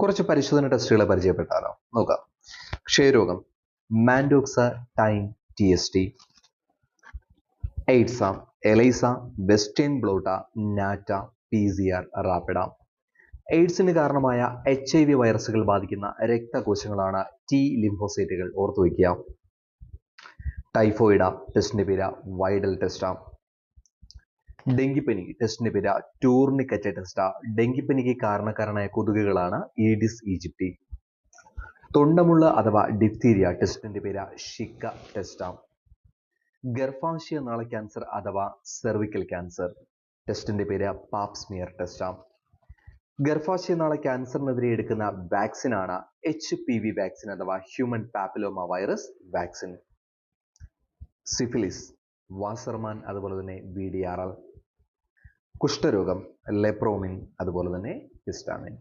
കുറച്ച് പരിശോധന ടെസ്റ്റുകളെ പരിചയപ്പെട്ടാലോ? നോക്കാം. ക്ഷയരോഗം മാൻഡോക്സ ടൈം TST, AIDS ELISA western blot NAT PCR rapid. എയ്ഡ്സിന് കാരണമായ HIV വൈറസുകൾ ബാധിക്കുന്ന രക്തകോശങ്ങളാണ് T ലിംഫോസൈറ്റുകൾ. ഓർത്തുവയ്ക്കുക. ടൈഫോയിഡ ടെസ്റ്റിന്റെ പേര് വൈഡൽ ടെസ്റ്റ. ഡെങ്കിപ്പനി ടെസ്റ്റിന്റെ പേര് ടൂർണിക്കറ്റ് ടെസ്റ്റ. ഡെങ്കിപ്പനിക്ക് കാരണക്കാരനായ കൊതുകുകളാണ് ഈഡിസ് ഈജിപ്തി. തൊണ്ടമുള്ള അഥവാ ഡിഫ്തീരിയ ടെസ്റ്റിന്റെ പേര് ഷിക്ക ടെസ്റ്റ. ഗർഭാശയ നാള ക്യാൻസർ അഥവാ സെർവിക്കൽ ക്യാൻസർ ടെസ്റ്റിന്റെ പേര് പാപ്സ്മിയർ ടെസ്റ്റ. ഗർഭാശയ നാള ക്യാൻസറിനെതിരെ എടുക്കുന്ന വാക്സിനാണ് HPV വാക്സിൻ അഥവാ human papilloma virus vaccine. Syphilis Wassermann അതുപോലെ തന്നെ VDRL. കുഷ്ഠരോഗം ലെപ്രോമിൻ അതുപോലെ തന്നെ ഹിസ്റ്റാമിൻ.